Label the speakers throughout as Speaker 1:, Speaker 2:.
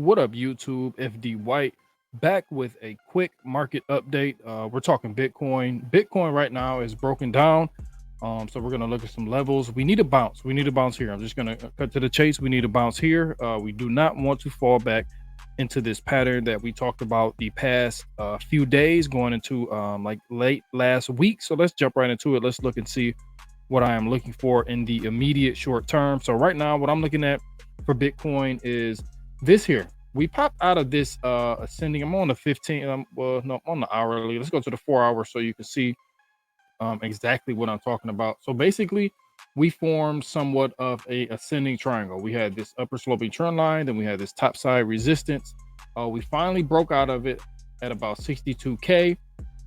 Speaker 1: What up, YouTube? FD White back with a quick market update. We're talking Bitcoin. Bitcoin right now is broken down. So we're gonna look at some levels. We need a bounce. We need a bounce here. I'm just gonna cut to the chase. We need a bounce here. We do not want to fall back into this pattern that we talked about the past few days, going into like late last week. So let's jump right into it. Let's look and see what I am looking for in the immediate short term. So right now, what I'm looking at for Bitcoin is this here. We popped out of this ascending. I'm on the 15. Well, no, I'm on the hourly. Let's go to the 4 hour so you can see exactly what I'm talking about. So basically, we formed somewhat of a ascending triangle. We had this upper sloping trend line, then we had this top side resistance. We finally broke out of it at about 62K,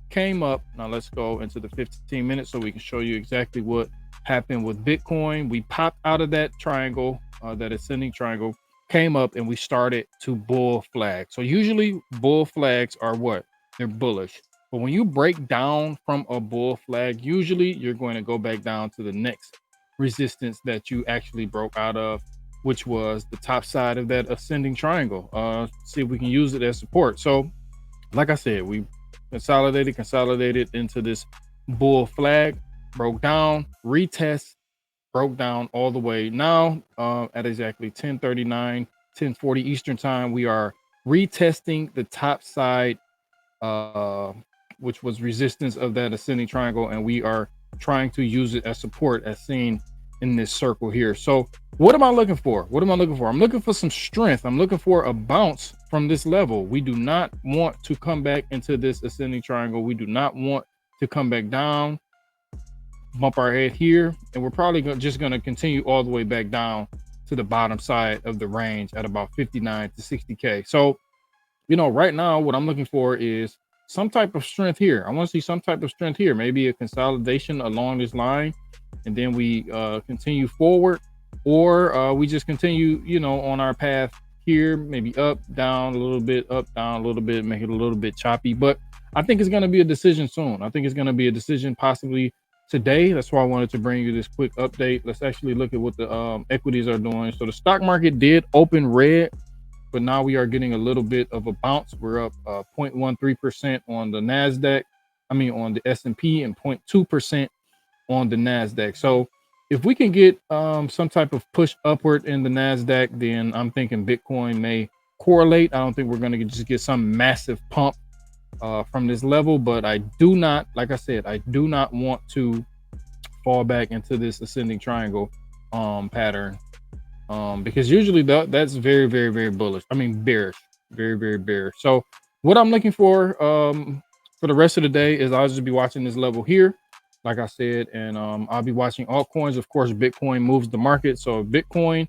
Speaker 1: came up. Now let's go into the 15 minutes so we can show you exactly what happened with Bitcoin. We popped out of that triangle, that ascending triangle, came up, and we started to bull flag. So usually bull flags are what? They're bullish. But when you break down from a bull flag, usually you're going to go back down to the next resistance that you actually broke out of, which was the top side of that ascending triangle. See if we can use it as support. So like I said, we consolidated into this bull flag, broke down, retest, broke down all the way. Now at exactly 10:39, 10:40 Eastern time, we are retesting the top side, which was resistance of that ascending triangle, and we are trying to use it as support, as seen in this circle here. So what am I looking for? What am I looking for? I'm looking for some strength. I'm looking for a bounce from this level. We do not want to come back into this ascending triangle. We do not want to come back down, bump our head here, and we're probably just going to continue all the way back down to the bottom side of the range at about 59 to 60K. So, right now, what I'm looking for is some type of strength here. I want to see some type of strength here, maybe a consolidation along this line, and then we continue forward, or we just continue, on our path here, maybe up, down a little bit, up, down a little bit, make it a little bit choppy. But I think it's going to be a decision soon. I think it's going to be a decision possibly today. That's why I wanted to bring you this quick update. Let's actually look at what the equities are doing. So the stock market did open red, but now we are getting a little bit of a bounce. We're up 0.13% on the NASDAQ. On the S&P, and 0.2% on the NASDAQ. So if we can get some type of push upward in the NASDAQ, then I'm thinking Bitcoin may correlate. I don't think we're going to just get some massive pump from this level, but I do not, like I said, I do not want to fall back into this ascending triangle pattern, because usually that's very, very, very bullish. Bearish, very, very bearish. So what I'm looking for the rest of the day is I'll just be watching this level here, like I said, and I'll be watching altcoins. Of course, Bitcoin moves the market, so if Bitcoin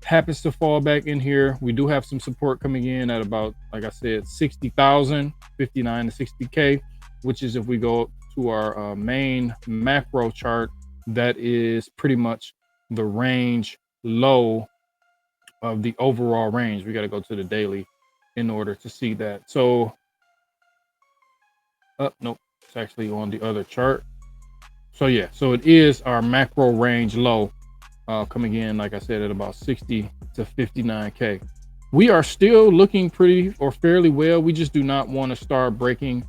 Speaker 1: happens to fall back in here, we do have some support coming in at about, like I said, 60,000, 59 to 60K, which is, if we go to our main macro chart, that is pretty much the range low of the overall range. We got to go to the daily in order to see that. So nope, it's actually on the other chart. So yeah, so it is our macro range low, coming in, like I said, at about 60 to 59K. We are still looking pretty or fairly well. We just do not want to start breaking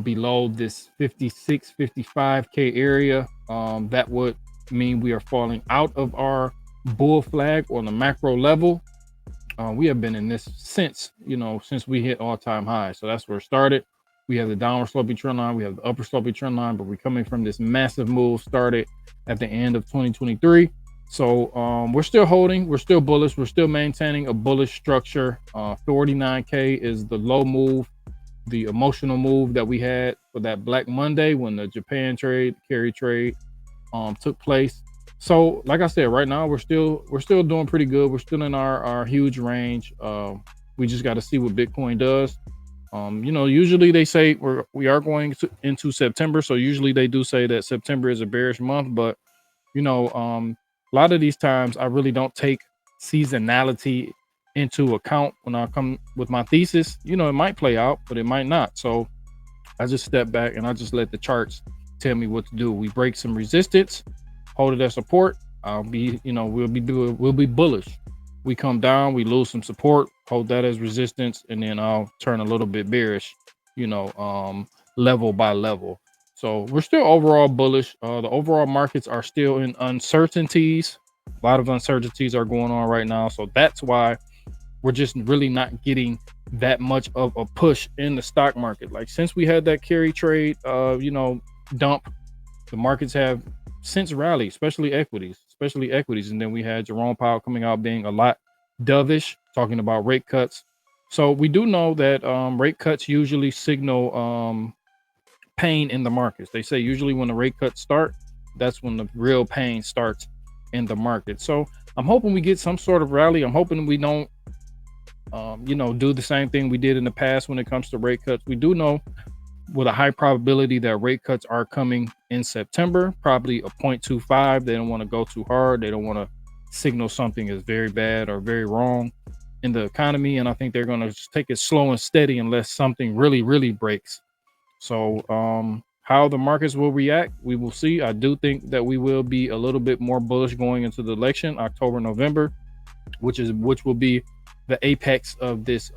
Speaker 1: below this 56, 55K area. That would mean we are falling out of our bull flag on the macro level. We have been in this since we hit all-time high. So that's where it started. We have the downward sloping trend line. We have the upper sloping trend line, but we're coming from this massive move started at the end of 2023. So we're still holding. We're still bullish. We're still maintaining a bullish structure. 49K is the low move, the emotional move that we had for that Black Monday when the Japan trade, carry trade, took place. So like I said, right now we're still doing pretty good. We're still in our huge range. We just got to see what Bitcoin does. Usually they say we are going into September, so usually they do say that September is a bearish month, but a lot of these times I really don't take seasonality into account when I come with my thesis. It might play out, but it might not. So I just step back and I just let the charts tell me what to do. We break some resistance, hold it as support. We'll be bullish. We come down, we lose some support, hold that as resistance, and then I'll turn a little bit bearish, you know, level by level. So we're still overall bullish. The overall markets are still in uncertainties. A lot of uncertainties are going on right now. So that's why we're just really not getting that much of a push in the stock market. Like since we had that carry trade, dump, the markets have since rallied, especially equities. And then we had Jerome Powell coming out being a lot dovish, talking about rate cuts. So we do know that rate cuts usually signal pain in the markets. They say usually when the rate cuts start, that's when the real pain starts in the market. So I'm hoping we get some sort of rally. I'm hoping we don't do the same thing we did in the past when it comes to rate cuts. We do know with a high probability that rate cuts are coming in September, probably a 0.25. They don't want to go too hard. They don't want to signal something is very bad or very wrong in the economy. And I think they're going to just take it slow and steady unless something really, really breaks. So how the markets will react, we will see. I do think that we will be a little bit more bullish going into the election, October, November, which will be the apex of this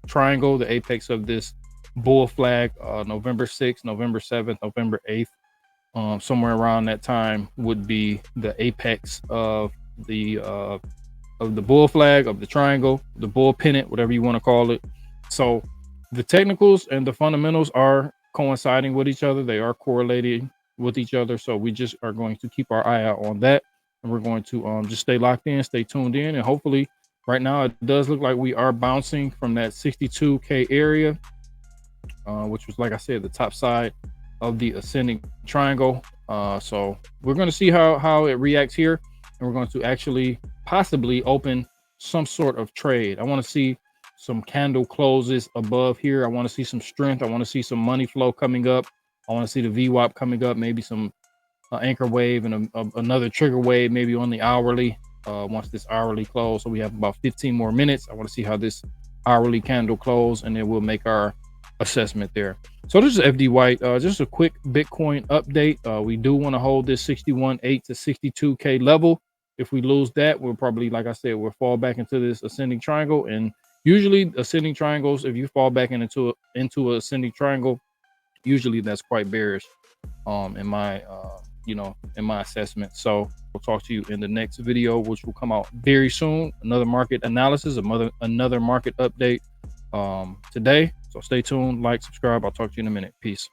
Speaker 1: triangle, the apex of this bull flag. November 6th, November 7th, November 8th, somewhere around that time would be the apex of the bull flag, of the triangle, the bull pennant, whatever you want to call it. So the technicals and the fundamentals are coinciding with each other. They are correlating with each other. So we just are going to keep our eye out on that. And we're going to just stay locked in, stay tuned in. And hopefully right now it does look like we are bouncing from that 62K area, which was, like I said, the top side of the ascending triangle. So we're going to see how it reacts here. And we're going to actually possibly open some sort of trade. I want to see some candle closes above here. I want to see some strength. I want to see some money flow coming up. I want to see the VWAP coming up, maybe some anchor wave and another trigger wave, maybe on the hourly. Once this hourly close, so we have about 15 more minutes. I want to see how this hourly candle close, and then we'll make our assessment there. So this is FD White, just a quick Bitcoin update. We do want to hold this 61.8 to 62K level. If we lose that, we'll probably, like I said, we'll fall back into this ascending triangle. And usually ascending triangles, if you fall back into an ascending triangle, usually that's quite bearish in my assessment. So we'll talk to you in the next video, which will come out very soon. Another market analysis, another market update today. So stay tuned, like, subscribe. I'll talk to you in a minute. Peace.